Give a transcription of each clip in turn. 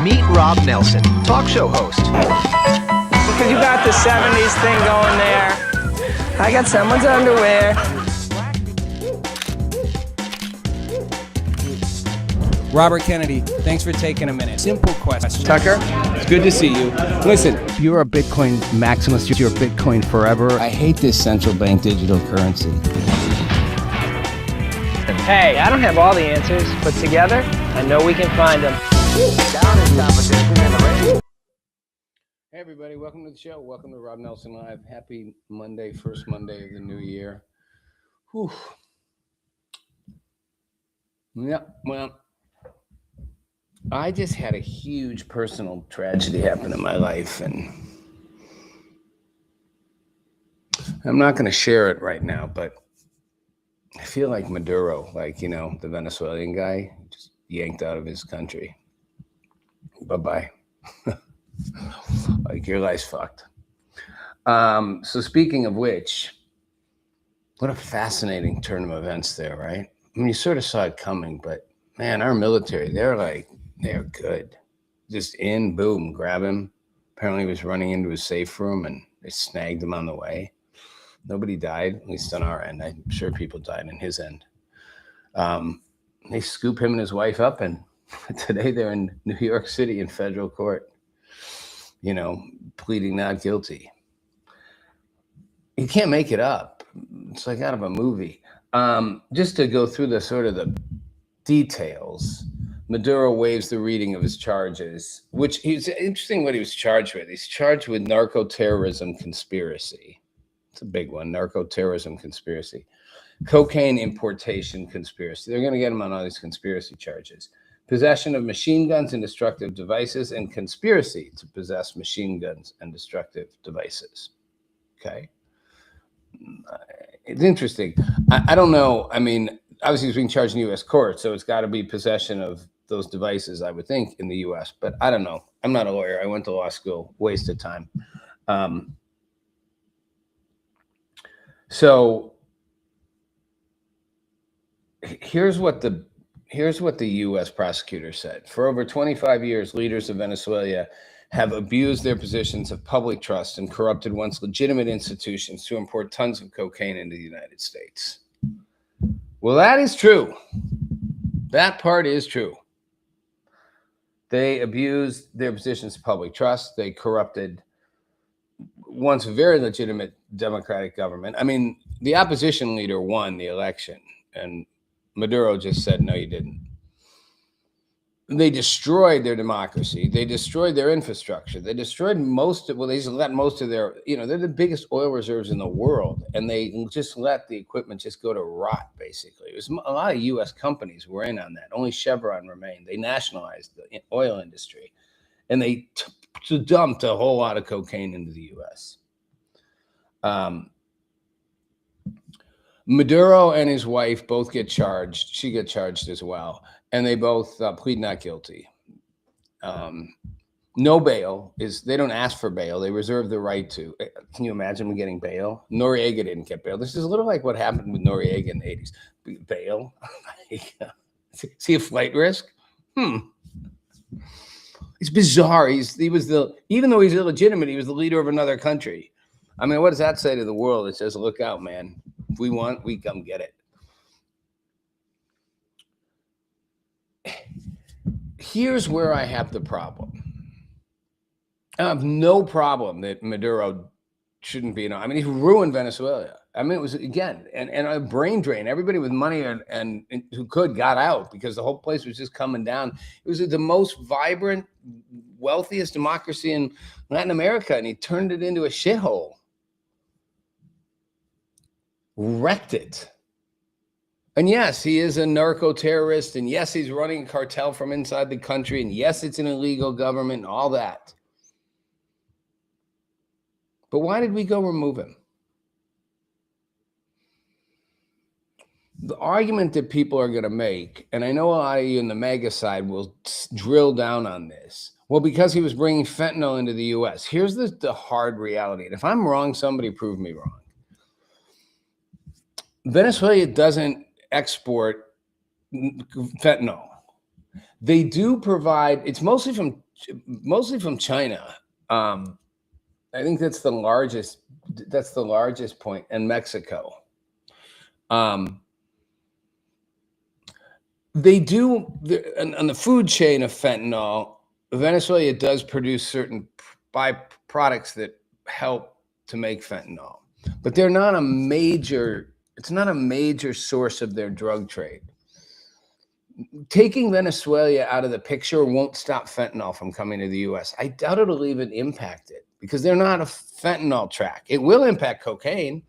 Meet Rob Nelson, talk show host. Because you got the 70s thing going there. I got someone's underwear. Robert Kennedy, thanks for taking a minute. Simple question. Tucker, it's good to see you. Listen, you're a Bitcoin maximalist. You're Bitcoin forever. I hate this central bank digital currency. hey, I don't have all the answers, but together, I know we can find them. Hey everybody, welcome to the show. Welcome to Rob Nelson Live. Happy Monday, first Monday of the new year. Whew. Yeah, well, I just had a huge personal tragedy happen in my life, and I'm not going to share it right now, but I feel like Maduro, like, you know, the Venezuelan guy, just yanked out of his country. Bye-bye. Like, your life's fucked. So speaking of which, what a fascinating turn of events there, right? I mean, you sort of saw it coming, but man, our military, they're good. Just in, boom, grab him. Apparently he was running into his safe room and they snagged him on the way. Nobody died, at least on our end. I'm sure people died on his end. They scoop him and his wife up, and today they're in New York City in federal court, you know, pleading not guilty. You can't make it up. It's like out of a movie. Just to go through the sort of the details, Maduro waives the reading of his charges, which he's interesting what he was charged with. He's charged with narco-terrorism conspiracy. It's a big one, narco-terrorism conspiracy. Cocaine importation conspiracy. They're going to get him on all these conspiracy charges. Possession of machine guns and destructive devices, and conspiracy to possess machine guns and destructive devices. Okay. It's interesting. I don't know. I mean, obviously he's being charged in U.S. court, so it's got to be possession of those devices, I would think, in the U.S. But I don't know. I'm not a lawyer. I went to law school. Waste of time. So here's what the U.S. prosecutor said. For over 25 years, leaders of Venezuela have abused their positions of public trust and corrupted once legitimate institutions to import tons of cocaine into the United States. Well, that is true. That part is true. They abused their positions of public trust. They corrupted once a very legitimate democratic government. I mean, the opposition leader won the election, and Maduro just said, no, you didn't. They destroyed their democracy. They destroyed their infrastructure. They destroyed they just let most of their, they're the biggest oil reserves in the world. And they just let the equipment just go to rot, basically. It was a lot of U.S. companies were in on that. Only Chevron remained. They nationalized the oil industry. And they dumped a whole lot of cocaine into the U.S. Maduro and his wife both get charged. She got charged as well. And they both plead not guilty. No bail they don't ask for bail. They reserve the right to. Can you imagine getting bail? Noriega didn't get bail. This is a little like what happened with Noriega in the 80s. Bail? See a flight risk? It's bizarre. Even though he's illegitimate, he was the leader of another country. I mean, what does that say to the world? It says, look out, man. If we want, we come get it. Here's where I have the problem. I have no problem that Maduro shouldn't be. I mean, he ruined Venezuela. I mean, it was, again, and a brain drain. Everybody with money and who could got out because the whole place was just coming down. It was the most vibrant, wealthiest democracy in Latin America, and he turned it into a shithole. Wrecked it. And yes, he is a narco-terrorist, and yes, he's running a cartel from inside the country, and yes, it's an illegal government and all that. But why did we go remove him? The argument that people are going to make, and I know a lot of you in the MAGA side will drill down on this. Well, because he was bringing fentanyl into the U.S. Here's the hard reality. And if I'm wrong, somebody prove me wrong. Venezuela doesn't export fentanyl. They do provide, it's mostly from China. I think that's the largest point, and Mexico. They do, on the food chain of fentanyl, Venezuela does produce certain byproducts that help to make fentanyl, but they're not a major, it's not a major source of their drug trade. Taking Venezuela out of the picture won't stop fentanyl from coming to the U.S. I doubt it'll even impact it because they're not a fentanyl track. It will impact cocaine.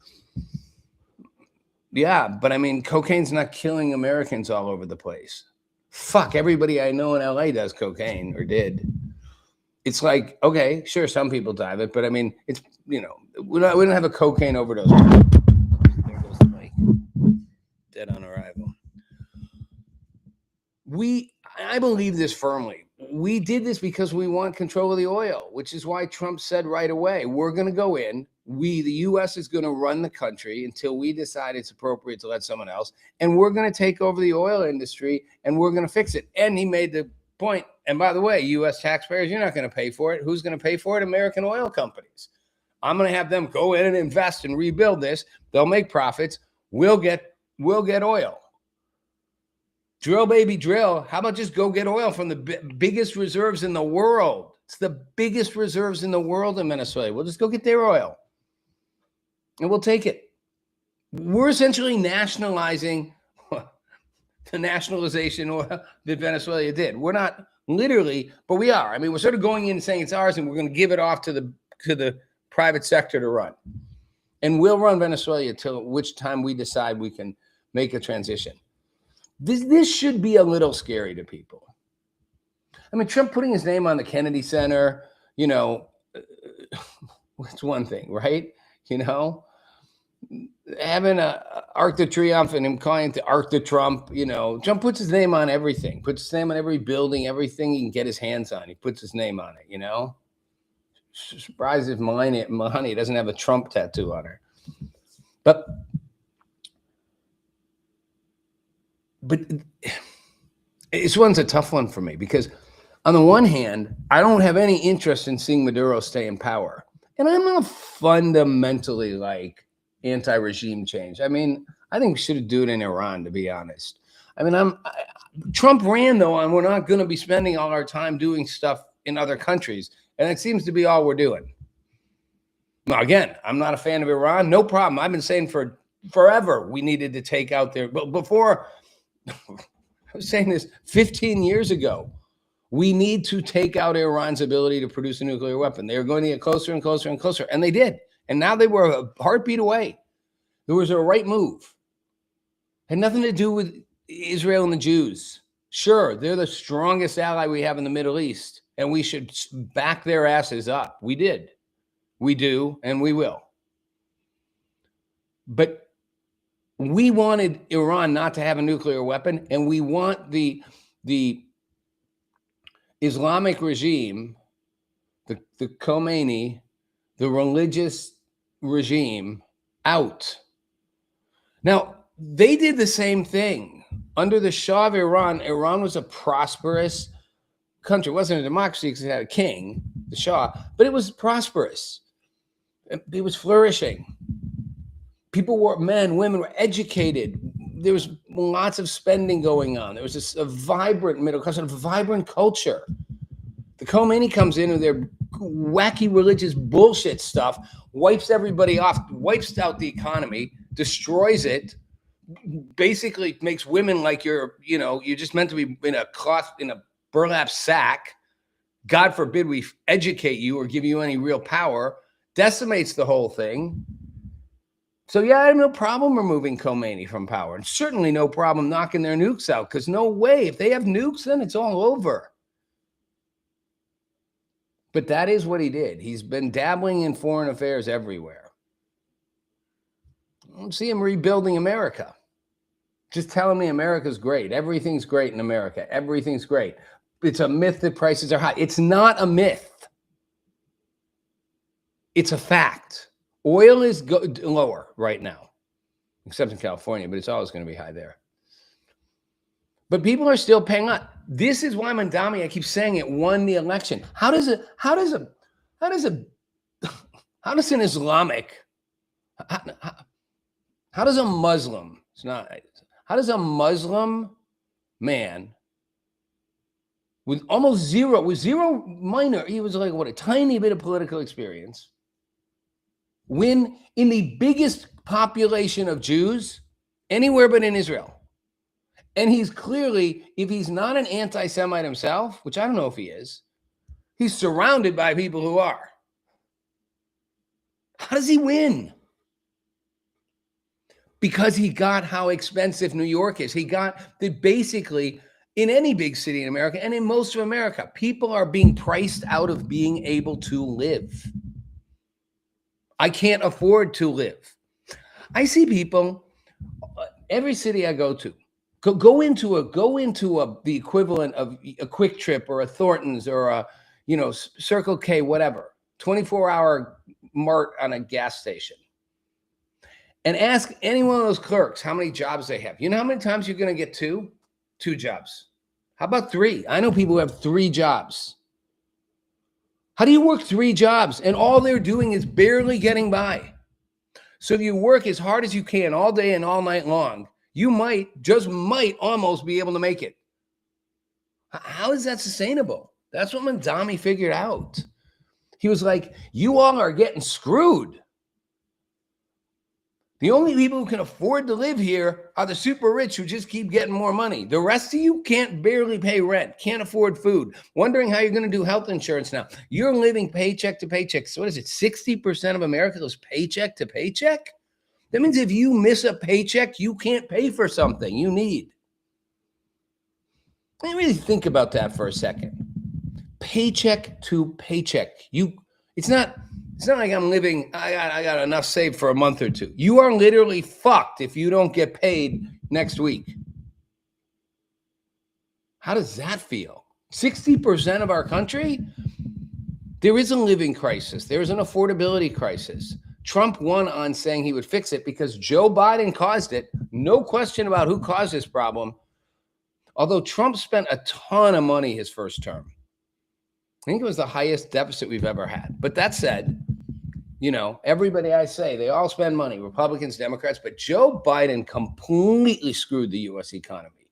Yeah, but I mean, cocaine's not killing Americans all over the place. Fuck, everybody I know in LA does cocaine or did. It's like, okay, sure, some people die of it, but I mean, it's, we don't have a cocaine overdose. There goes the mic. Dead on arrival. I believe this firmly. We did this because we want control of the oil, which is why Trump said right away, we're going to go in. The U.S. is going to run the country until we decide it's appropriate to let someone else. And we're going to take over the oil industry and we're going to fix it. And he made the point. And by the way, U.S. taxpayers, you're not going to pay for it. Who's going to pay for it? American oil companies. I'm going to have them go in and invest and rebuild this. They'll make profits. We'll get oil. Drill, baby, drill. How about just go get oil from the biggest reserves in the world? It's the biggest reserves in the world in Venezuela. We'll just go get their oil. And we'll take it. We're essentially nationalizing the nationalization that Venezuela did. We're not literally, but we are. I mean, we're sort of going in and saying it's ours, and we're going to give it off to the private sector to run. And we'll run Venezuela till which time we decide we can make a transition. This should be a little scary to people. I mean, Trump putting his name on the Kennedy Center, it's one thing, right? Having a Arc de Triomphe and him calling it the Arc de Trump, Trump puts his name on everything, puts his name on every building, everything he can get his hands on. He puts his name on it, Surprised if Melania doesn't have a Trump tattoo on her. But this one's a tough one for me because on the one hand, I don't have any interest in seeing Maduro stay in power. And I'm not fundamentally like anti-regime change. I mean, I think we should do it in Iran, to be honest. I mean, Trump ran, though, on we're not going to be spending all our time doing stuff in other countries. And it seems to be all we're doing. Now, again, I'm not a fan of Iran. No problem. I've been saying for forever we needed to take out their, but before, I was saying this 15 years ago, we need to take out Iran's ability to produce a nuclear weapon. They were going to get closer and closer and closer, and they did. And now they were a heartbeat away. It was a right move. Had nothing to do with Israel and the Jews. Sure, they're the strongest ally we have in the Middle East, and we should back their asses up. We did. We do, and we will. But we wanted Iran not to have a nuclear weapon, and we want the Islamic regime, the Khomeini, the religious regime out. Now, they did the same thing. Under the Shah of Iran, Iran was a prosperous country. It wasn't a democracy because it had a king, the Shah, but it was prosperous. It was flourishing. People were, men, women were educated. There was lots of spending going on. There was a vibrant middle class, a vibrant culture. The Khomeini comes in with their wacky religious bullshit stuff, wipes everybody off, wipes out the economy, destroys it, basically makes women like you're just meant to be in a burlap sack. God forbid we educate you or give you any real power, decimates the whole thing. So yeah, I have no problem removing Khomeini from power, and certainly no problem knocking their nukes out, because no way, if they have nukes, then it's all over. But that is what he did. He's been dabbling in foreign affairs everywhere. I don't see him rebuilding America. Just telling me America's great. Everything's great in America. Everything's great. It's a myth that prices are high. It's not a myth. It's a fact. Oil is lower right now, except in California, but it's always going to be high there. But people are still paying up. This is why Mandami, I keep saying it, won the election. How does an Islamic, how does a Muslim, how does a Muslim man with zero minor, he was like, a tiny bit of political experience, win in the biggest population of Jews anywhere but in Israel? And he's clearly, if he's not an anti-Semite himself, which I don't know if he is, he's surrounded by people who are. How does he win? Because he got how expensive New York is. He got that basically in any big city in America and in most of America, people are being priced out of being able to live. I can't afford to live. I see people, every city I go to, go into the equivalent of a Quick Trip or a Thornton's or a Circle K, whatever, 24-hour mart on a gas station, and ask any one of those clerks how many jobs they have. You know how many times you're going to get two jobs? How about three? I know people who have 3 jobs. How do you work 3 jobs and all they're doing is barely getting by? So if you work as hard as you can all day and all night long, you might almost be able to make it. How is that sustainable? That's what Mandami figured out. He was like, you all are getting screwed. The only people who can afford to live here are the super rich who just keep getting more money. The rest of you can't barely pay rent, can't afford food, wondering how you're going to do health insurance now. You're living paycheck to paycheck. So what is it? 60% of America goes paycheck to paycheck? That means if you miss a paycheck, you can't pay for something you need. Let me really think about that for a second. Paycheck to paycheck. It's not like I'm living, I got enough saved for a month or two. You are literally fucked if you don't get paid next week. How does that feel? 60% of our country? There is a living crisis. There is an affordability crisis. Trump won on saying he would fix it because Joe Biden caused it. No question about who caused this problem. Although Trump spent a ton of money his first term. I think it was the highest deficit we've ever had. But that said, You know, everybody I say, they all spend money, Republicans, Democrats, but Joe Biden completely screwed the U.S. economy.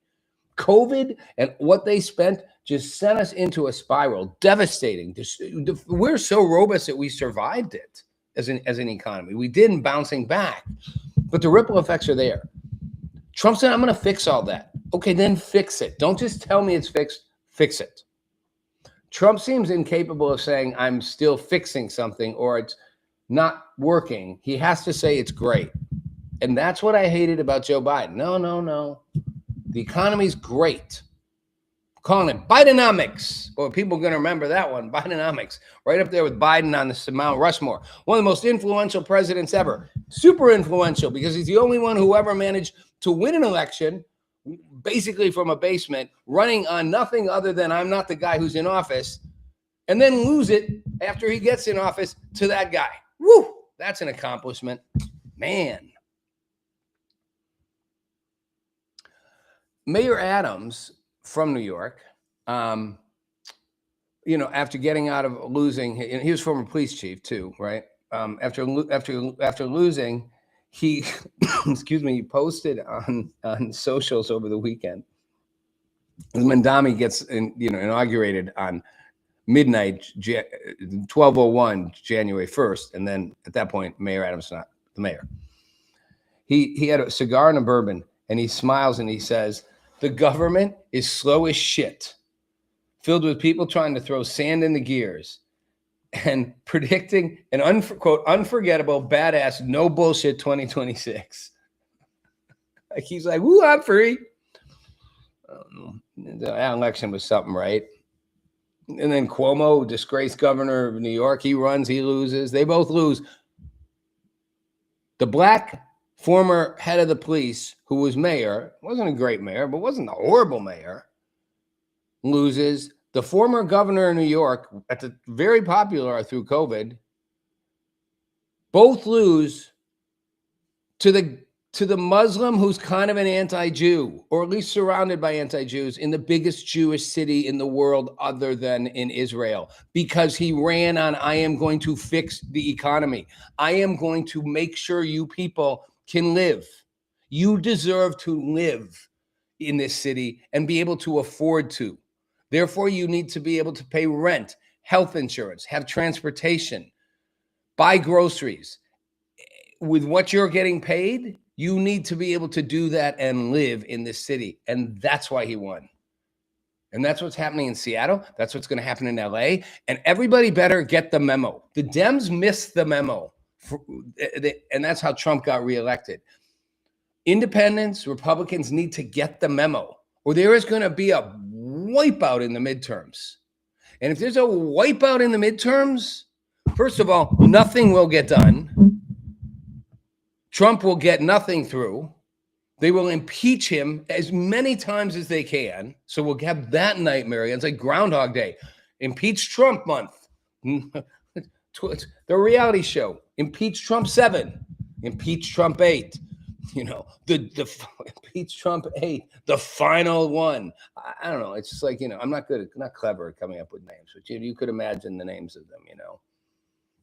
COVID and what they spent just sent us into a spiral, devastating. We're so robust that we survived it as an economy. We didn't, bouncing back, but the ripple effects are there. Trump said, I'm going to fix all that. Okay, then fix it. Don't just tell me it's fixed, fix it. Trump seems incapable of saying, I'm still fixing something or it's not working. He has to say it's great. And that's what I hated about Joe Biden. No. The economy's great. I'm calling it Bidenomics. Well, people are going to remember that one, Bidenomics. Right up there with Biden on the Mount Rushmore. One of the most influential presidents ever. Super influential because he's the only one who ever managed to win an election, basically from a basement, running on nothing other than I'm not the guy who's in office, and then lose it after he gets in office to that guy. Woo! That's an accomplishment. Man. Mayor Adams from New York, you know, after getting out of losing, and he was former police chief too, right? After losing, he, excuse me, he posted on socials over the weekend. Mandami gets inaugurated on midnight, 12:01, January 1st, and then at that point, Mayor Adams is not the mayor. He had a cigar and a bourbon, and he smiles and he says, "The government is slow as shit, filled with people trying to throw sand in the gears and predicting an quote, unforgettable, badass, no bullshit 2026. Like he's like, woo, I'm free. That election was something, right? And then Cuomo, disgraced governor of New York, he runs, he loses. They both lose. The black former head of the police, who was mayor, wasn't a great mayor, but wasn't a horrible mayor, loses. The former governor of New York, very popular through COVID, both lose to the Muslim who's kind of an anti-Jew, or at least surrounded by anti-Jews, in the biggest Jewish city in the world other than in Israel, because he ran on, I am going to fix the economy. I am going to make sure you people can live. You deserve to live in this city and be able to afford to. Therefore, you need to be able to pay rent, health insurance, have transportation, buy groceries. With what you're getting paid, you need to be able to do that and live in this city. And that's why he won. And that's what's happening in Seattle. That's what's going to happen in LA. And everybody better get the memo. The Dems missed the memo. And that's how Trump got reelected. Independents, Republicans need to get the memo, or there is going to be a wipeout in the midterms. And if there's a wipeout in the midterms, first of all, nothing will get done. Trump will get nothing through. They will impeach him as many times as they can. So we'll have that nightmare. It's like Groundhog Day. Impeach Trump month. The reality show. Impeach Trump 7. Impeach Trump 8. You know, the impeach Trump 8, the final one. I don't know. It's just like, you know, I'm not clever at coming up with names, but you could imagine the names of them, you know.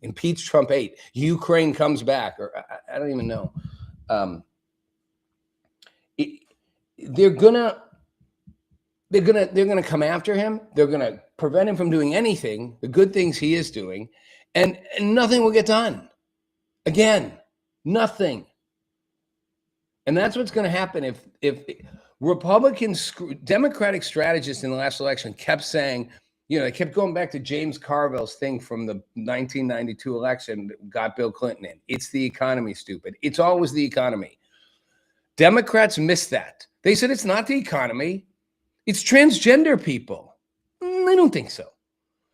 Impeach Trump 8. Ukraine comes back, or I don't even know. They're gonna come after him. They're gonna prevent him from doing anything, the good things he is doing, and nothing will get done. Again, nothing. And that's what's going to happen if Republicans, Democratic strategists in the last election kept saying, you know, they kept going back to James Carville's thing from the 1992 election that got Bill Clinton in. It's the economy, stupid. It's always the economy. Democrats missed that. They said it's not the economy. It's transgender people. I don't think so.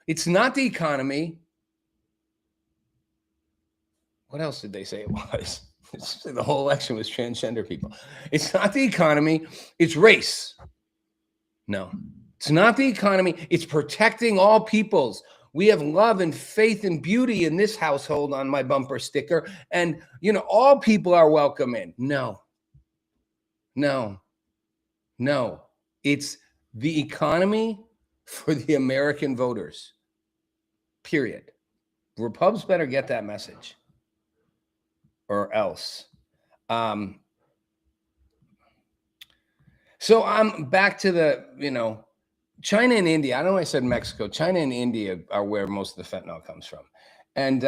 It's not the economy. What else did they say it was? The whole election was transgender people. It's not the economy. It's race. No, it's not the economy. It's protecting all peoples. We have love and faith and beauty in this household on my bumper sticker. And, you know, all people are welcome in. No. It's the economy for the American voters. Period. Repubs better get that message. or else. So I'm back to the, China and India. I know I said Mexico. China and India are where most of the fentanyl comes from. And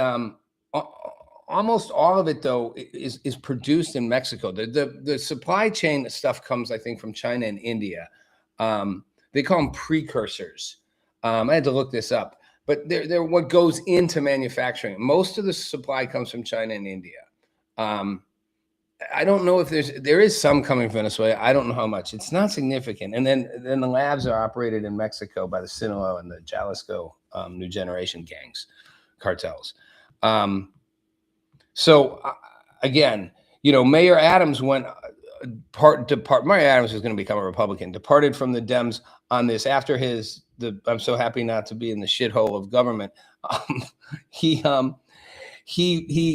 almost all of it, though, is produced in Mexico. The supply chain stuff comes, I think, from China and India. They call them precursors. I had to look this up. But they're what goes into manufacturing. Most of the supply comes from China and India. I don't know if there is some coming from Venezuela. I don't know how much. It's not significant. And then the labs are operated in Mexico by the Sinaloa and the Jalisco New Generation gangs, cartels. So again, Mayor Adams went Mayor Adams is going to become a Republican. Departed from the Dems on this after I'm so happy not to be in the shithole of government. He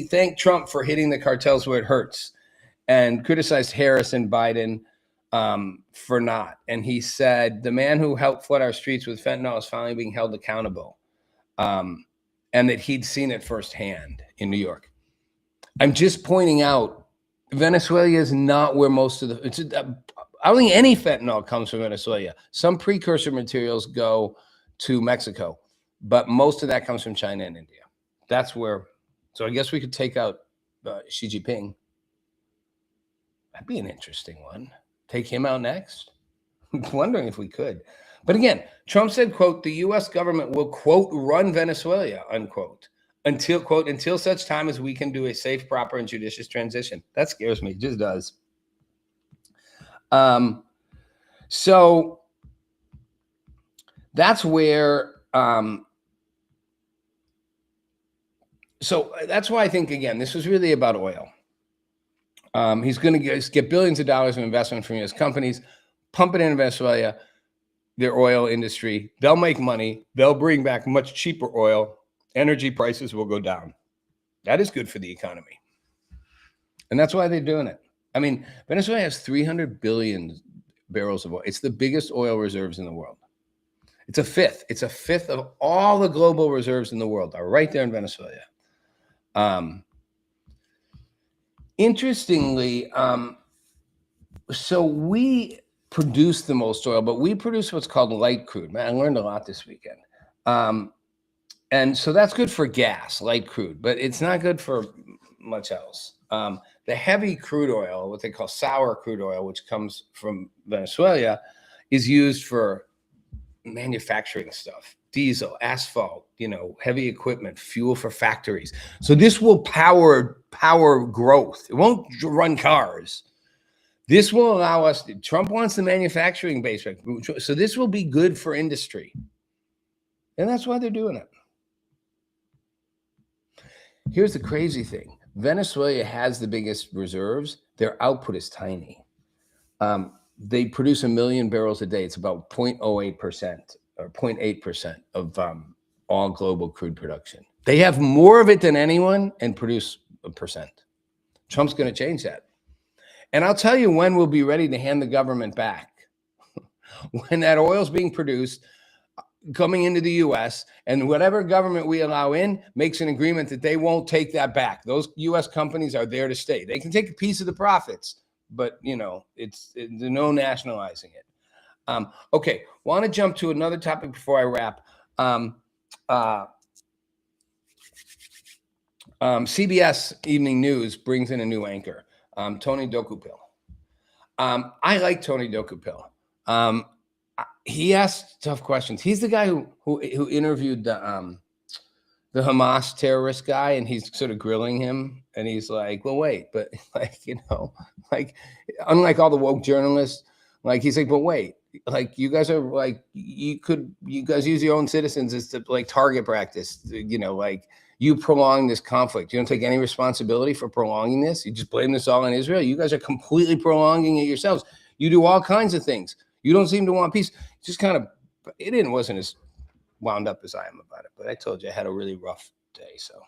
thanked Trump for hitting the cartels where it hurts, and criticized Harris and Biden for not. And he said, the man who helped flood our streets with fentanyl is finally being held accountable, and that he'd seen it firsthand in New York. I'm just pointing out, Venezuela is not where most of I don't think any fentanyl comes from Venezuela. Some precursor materials go to Mexico, but most of that comes from China and India. That's where, so I guess we could take out Xi Jinping. That'd be an interesting one. Take him out next. I'm wondering if we could. But again, Trump said, quote, the U.S. government will, quote, run Venezuela, unquote, until such time as we can do a safe, proper, and judicious transition. That scares me. It just does. So that's where, so that's why I think, again, this was really about oil. He's going to get billions of dollars of investment from U.S. companies, pump it in Venezuela, their oil industry. They'll make money. They'll bring back much cheaper oil. Energy prices will go down. That is good for the economy. And that's why they're doing it. I mean, Venezuela has 300 billion barrels of oil. It's the biggest oil reserves in the world. It's a fifth. It's a fifth of all the global reserves in the world are right there in Venezuela. Interestingly, so we produce the most oil, but we produce what's called light crude. Man, I learned a lot this weekend. And so that's good for gas, light crude, but it's not good for much else. The heavy crude oil, what they call sour crude oil, which comes from Venezuela, is used for manufacturing stuff, diesel, asphalt, heavy equipment, fuel for factories. So this will power growth. It won't run cars. This will allow us, Trump wants the manufacturing base. So this will be good for industry. And that's why they're doing it. Here's the crazy thing. Venezuela has the biggest reserves. Their output is tiny. They produce 1 million barrels a day. It's about 0.08% or 0.8% of all global crude production. They have more of it than anyone and produce 1%. Trump's going to change that. And I'll tell you when we'll be ready to hand the government back. When that oil's being produced, coming into the U.S., and whatever government we allow in makes an agreement that they won't take that back. Those U.S. companies are there to stay. They can take a piece of the profits, but it's no nationalizing it. Okay, want to jump to another topic before I wrap. CBS Evening News brings in a new anchor, Tony Dokupil. I like Tony Dokupil. He asks tough questions. He's the guy who interviewed the Hamas terrorist guy, and he's sort of grilling him, and he's like, well, wait, but unlike all the woke journalists, he's like, but wait, you guys are you guys use your own citizens as to target practice, you prolong this conflict. You don't take any responsibility for prolonging this. You just blame this all on Israel. You guys are completely prolonging it yourselves. You do all kinds of things. You don't seem to want peace. Just kind of, wasn't as wound up as I am about it, but I told you I had a really rough day. So,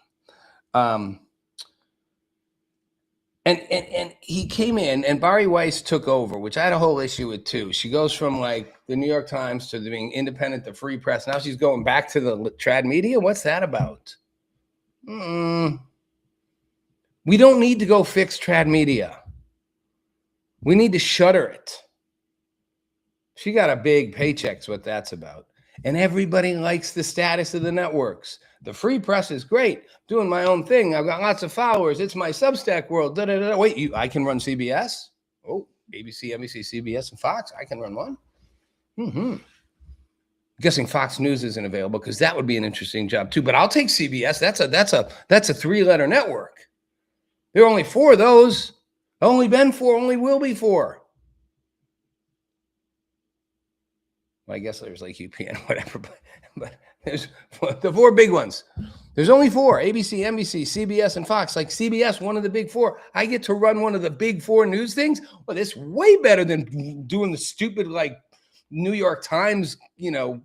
and he came in, and Bari Weiss took over, which I had a whole issue with too. She goes from the New York Times to being independent, the free press. Now she's going back to the trad media. What's that about? We don't need to go fix trad media. We need to shutter it. She got a big paycheck's what that's about. And everybody likes the status of the networks. The free press is great. Doing my own thing. I've got lots of followers. It's my Substack world. Da, da, da. Wait, I can run CBS? Oh, ABC, NBC, CBS, and Fox. I can run one. I'm guessing Fox News isn't available because that would be an interesting job too. But I'll take CBS. That's a 3-letter network. There are only 4 of those. Only been 4. Only will be 4. Well, I guess there's like UPN, whatever, but there's the 4 big ones. There's only 4: ABC, NBC, CBS, and Fox. Like CBS, one of the big 4. I get to run one of the big 4 news things. Well, it's way better than doing the stupid like New York Times,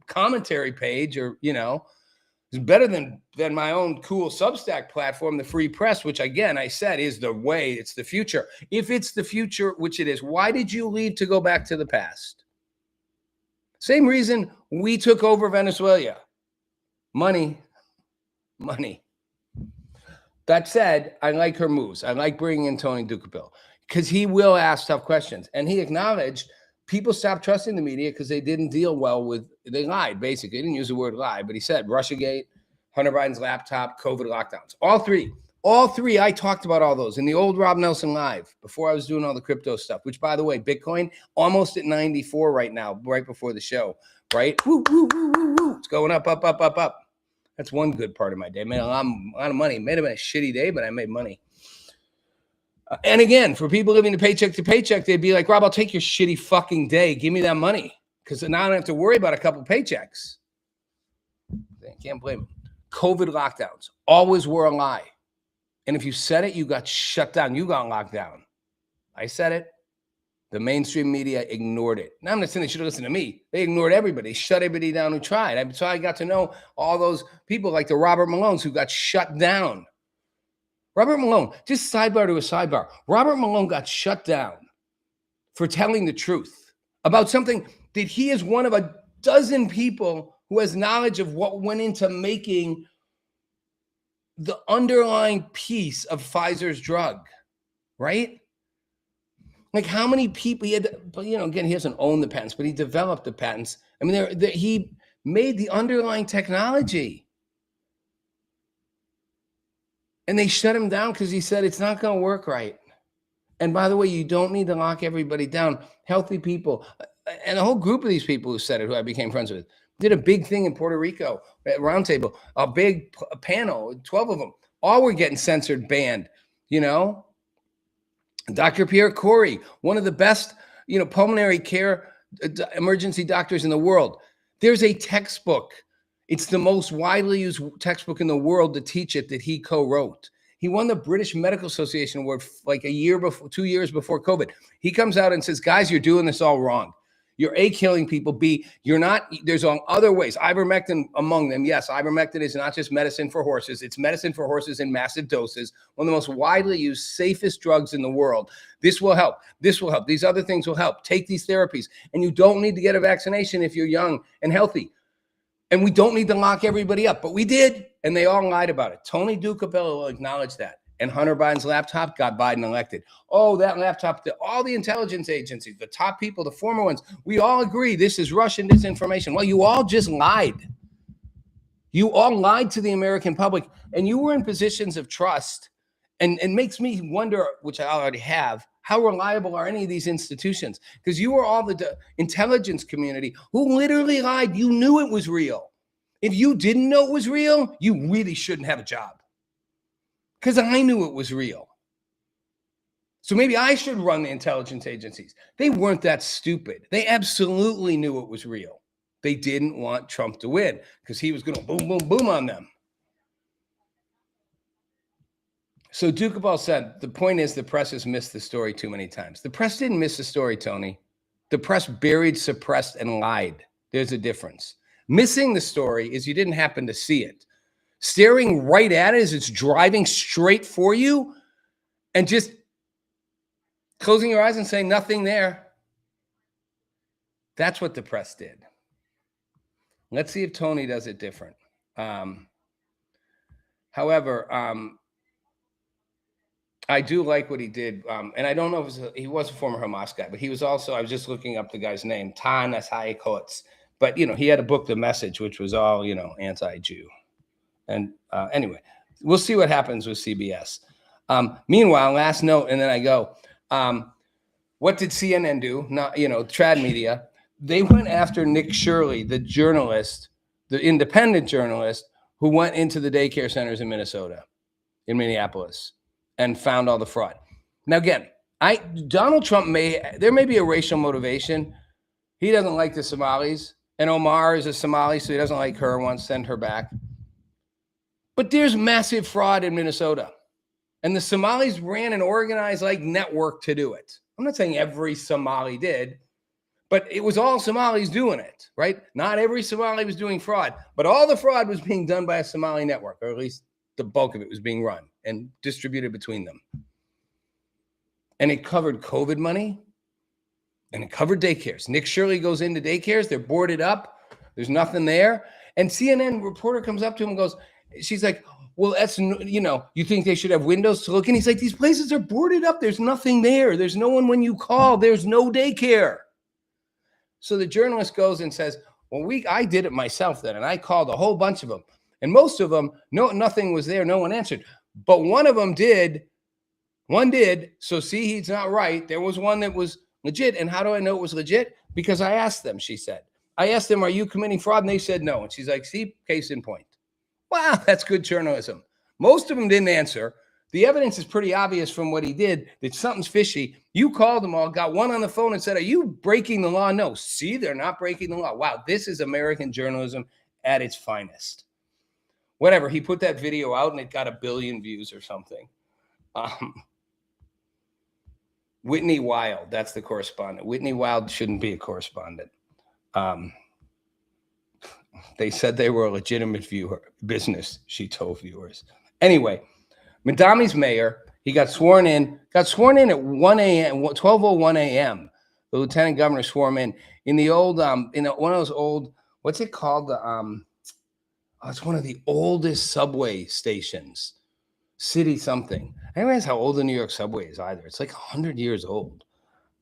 commentary page, or it's better than my own cool Substack platform, the Free Press, which again I said is the way. It's the future. If it's the future, which it is, why did you leave to go back to the past? Same reason we took over Venezuela. Money. That said, I like her moves. I like bringing in Tony Ducapel because he will ask tough questions. And he acknowledged people stopped trusting the media because they didn't deal well with, they lied, basically. He didn't use the word lie, but he said Russiagate, Hunter Biden's laptop, COVID lockdowns. All three, I talked about all those in the old Rob Nelson Live before I was doing all the crypto stuff, which, by the way, Bitcoin almost at 94 right now, right before the show, right? Woo, woo, woo, woo, woo. It's going up, up, up, up, up. That's one good part of my day. Made a lot of money. Made it been a shitty day, but I made money. And again, for people living to paycheck, they'd be like, Rob, I'll take your shitty fucking day. Give me that money. Because now I don't have to worry about a couple paychecks. I can't blame them. COVID lockdowns always were a lie. And if you said it, you got shut down. You got locked down. I said it. The mainstream media ignored it. Now I'm not saying they should have listened to me. They ignored everybody. They shut everybody down who tried. So I got to know all those people like the Robert Malones who got shut down. Robert Malone, just sidebar to a sidebar. Robert Malone got shut down for telling the truth about something that he is one of a dozen people who has knowledge of what went into making the underlying piece of Pfizer's drug, right? Like how many people he had, but again, he doesn't own the patents, but he developed the patents. I mean, he made the underlying technology. And they shut him down because he said it's not going to work right. And by the way, you don't need to lock everybody down. Healthy people, and a whole group of these people who said it, who I became friends with, did a big thing in Puerto Rico at Roundtable, a big panel, 12 of them. All were getting censored, banned, Dr. Pierre Corey, one of the best, pulmonary care emergency doctors in the world. There's a textbook. It's the most widely used textbook in the world to teach it that he co-wrote. He won the British Medical Association Award like 2 years before COVID. He comes out and says, guys, you're doing this all wrong. You're A, killing people. B, you're not, there's other ways. Ivermectin among them. Yes, ivermectin is not just medicine for horses. It's medicine for horses in massive doses. One of the most widely used, safest drugs in the world. This will help. This will help. These other things will help. Take these therapies. And you don't need to get a vaccination if you're young and healthy. And we don't need to lock everybody up. But we did, and they all lied about it. Tony Ducapel acknowledged that. And Hunter Biden's laptop got Biden elected. Oh, that laptop, all the intelligence agencies, the top people, the former ones, we all agree this is Russian disinformation. Well, you all just lied. You all lied to the American public, and you were in positions of trust. And it makes me wonder, which I already have, how reliable are any of these institutions? Because you were all the intelligence community who literally lied. You knew it was real. If you didn't know it was real, you really shouldn't have a job. Because I knew it was real. So maybe I should run the intelligence agencies. They weren't that stupid. They absolutely knew it was real. They didn't want Trump to win because he was going to boom, boom, boom on them. So Ducapel said, the point is the press has missed the story too many times. The press didn't miss the story, Tony. The press buried, suppressed, and lied. There's a difference. Missing the story is you didn't happen to see it. Staring right at it as it's driving straight for you and just closing your eyes and saying nothing there. That's what the press did. Let's see if Tony does it different. However, I do like what he did. And I don't know if he was a former Hamas guy, but he was also, I was just looking up the guy's name, Ta-Nehisi Coates. But, he had a book, The Message, which was all, anti-Jew. And anyway, we'll see what happens with CBS. Meanwhile, last note, and then I go, what did CNN do? Not, trad media. They went after Nick Shirley, the journalist, the independent journalist who went into the daycare centers in in Minneapolis, and found all the fraud. Now, again, Donald Trump there may be a racial motivation. He doesn't like the Somalis, and Omar is a Somali, so he doesn't like her, wants to send her back. But there's massive fraud in Minnesota, and the Somalis ran an organized network to do it. I'm not saying every Somali did, but it was all Somalis doing it, right? Not every Somali was doing fraud, but all the fraud was being done by a Somali network, or at least the bulk of it was being run and distributed between them. And it covered COVID money, and it covered daycares. Nick Shirley goes into daycares. They're boarded up. There's nothing there. And CNN reporter comes up to him and goes, she's like, well, that's, you think they should have windows to look in? He's like, these places are boarded up. There's nothing there. There's no one when you call. There's no daycare. So the journalist goes and says, well, I did it myself then, and I called a whole bunch of them. And most of them, nothing was there. No one answered. But one of them did. One did. So see, he's not right. There was one that was legit. And how do I know it was legit? Because I asked them, she said. I asked them, are you committing fraud? And they said no. And she's like, see, case in point. Wow, that's good journalism. Most of them didn't answer. The evidence is pretty obvious from what he did that something's fishy. You called them all, got one on the phone and said, are you breaking the law? No. See, they're not breaking the law. Wow, this is American journalism at its finest. Whatever, he put that video out and it got 1 billion views or something. Whitney Wild, that's the correspondent. Whitney Wild shouldn't be a correspondent. They said they were a legitimate business, she told viewers. Anyway, Madami's mayor, he got sworn in at 1 a.m., 12:01 a.m. The lieutenant governor swore him in the old, in one of those old, what's it called? It's one of the oldest subway stations, City something. I don't realize how old the New York subway is either. It's like 100 years old.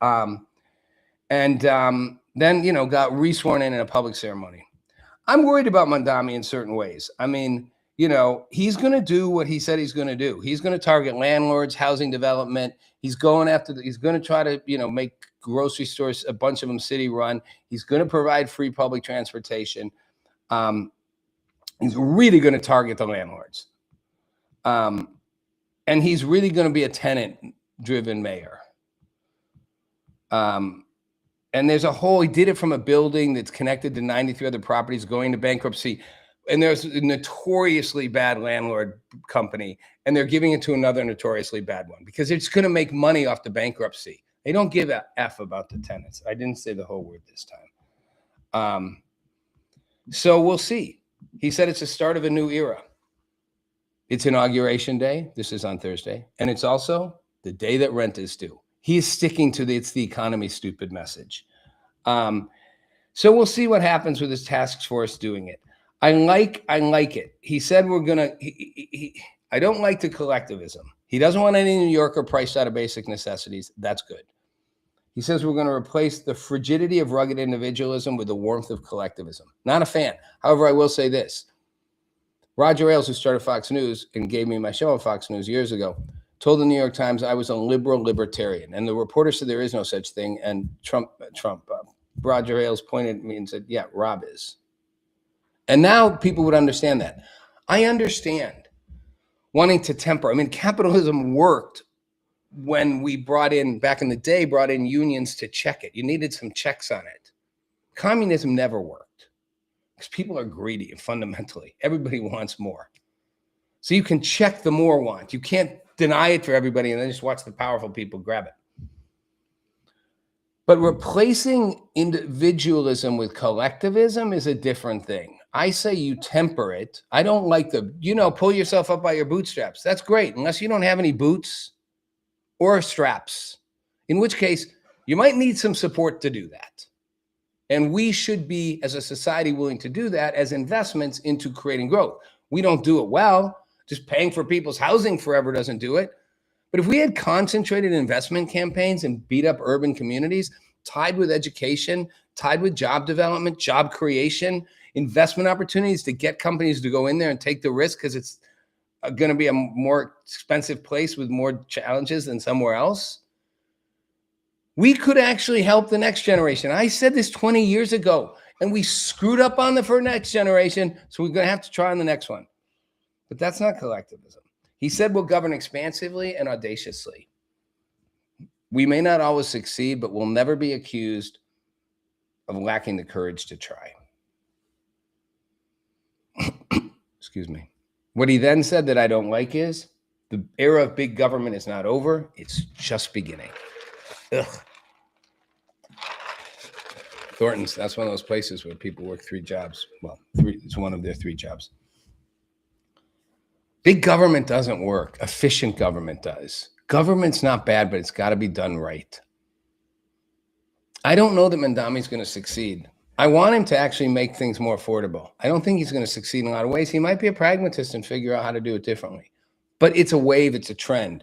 Then, got re-sworn in a public ceremony. I'm worried about Mandami in certain ways. I mean, he's going to do what he said he's going to do. He's going to target landlords, housing development. He's going to try to, make grocery stores, a bunch of them city run. He's going to provide free public transportation. He's really going to target the landlords. And he's really going to be a tenant-driven mayor. And there's he did it from a building that's connected to 93 other properties going to bankruptcy. And there's a notoriously bad landlord company, and they're giving it to another notoriously bad one because it's going to make money off the bankruptcy. They don't give a F about the tenants. I didn't say the whole word this time. So we'll see. He said it's the start of a new era. It's Inauguration Day. This is on Thursday. And it's also the day that rent is due. He is sticking to it's the economy stupid message. So we'll see what happens with his task force doing it. I like it. He said we're going to, I don't like the collectivism. He doesn't want any New Yorker priced out of basic necessities. That's good. He says we're going to replace the frigidity of rugged individualism with the warmth of collectivism. Not a fan. However, I will say this. Roger Ailes, who started Fox News and gave me my show on Fox News years ago, told the New York Times I was a liberal libertarian. And the reporter said there is no such thing. And Roger Ailes pointed at me and said, yeah, Rob is. And now people would understand that. I understand wanting to temper. I mean, capitalism worked when we brought in unions to check it. You needed some checks on it. Communism never worked because people are greedy and fundamentally everybody wants more. So you can check the more want. You can't deny it for everybody and then just watch the powerful people grab it. But replacing individualism with collectivism is a different thing. I say you temper it. I don't like pull yourself up by your bootstraps. That's great, unless you don't have any boots or straps, in which case you might need some support to do that. And we should be, as a society, willing to do that as investments into creating growth. We don't do it well. Just paying for people's housing forever doesn't do it. But if we had concentrated investment campaigns and beat up urban communities, tied with education, tied with job development, job creation, investment opportunities to get companies to go in there and take the risk because it's going to be a more expensive place with more challenges than somewhere else, we could actually help the next generation. I said this 20 years ago, and we screwed up on the for next generation, so we're going to have to try on the next one. But that's not collectivism. He said we'll govern expansively and audaciously. We may not always succeed, but we'll never be accused of lacking the courage to try. Excuse me. What he then said that I don't like is the era of big government is not over. It's just beginning. Ugh. Thornton's, that's one of those places where people work 3 jobs. Well, 3, it's one of their 3 jobs. Big government doesn't work. Efficient government does. Government's not bad, but it's got to be done right. I don't know that Mandami's going to succeed. I want him to actually make things more affordable. I don't think he's going to succeed in a lot of ways. He might be a pragmatist and figure out how to do it differently. But it's a wave, it's a trend.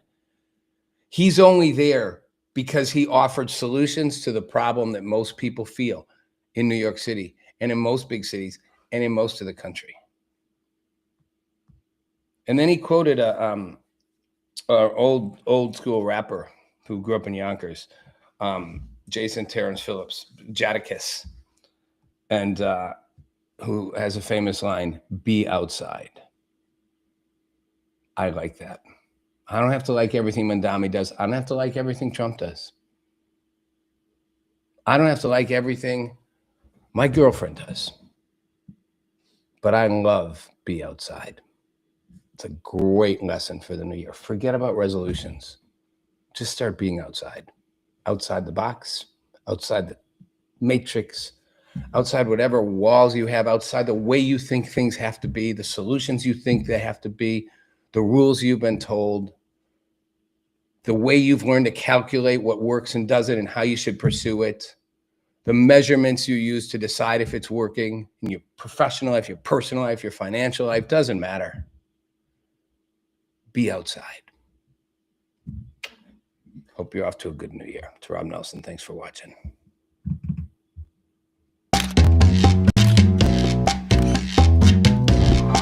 He's only there because he offered solutions to the problem that most people feel in New York City and in most big cities and in most of the country. And then he quoted a old school rapper who grew up in Yonkers, Jason Terrence Phillips, Jadakiss, and who has a famous line, "Be outside." I like that. I don't have to like everything Mandami does. I don't have to like everything Trump does. I don't have to like everything my girlfriend does. But I love be outside. It's a great lesson for the new year. Forget about resolutions. Just start being outside. Outside the box, outside the matrix, outside whatever walls you have, outside the way you think things have to be, the solutions you think they have to be, the rules you've been told, the way you've learned to calculate what works and doesn't and how you should pursue it, the measurements you use to decide if it's working in your professional life, your personal life, your financial life, doesn't matter. Be outside. Hope you're off to a good new year. It's Rob Nelson. Thanks for watching.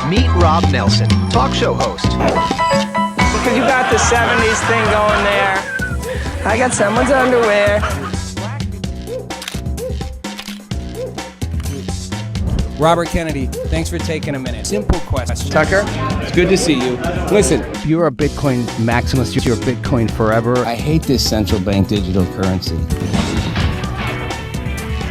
Meet Rob Nelson, talk show host. Because you got the 70s thing going there. I got someone's underwear. Robert Kennedy, thanks for taking a minute. Simple question. Tucker, it's good to see you. Listen, If you're a Bitcoin maximalist, you're Bitcoin forever. I hate this central bank digital currency.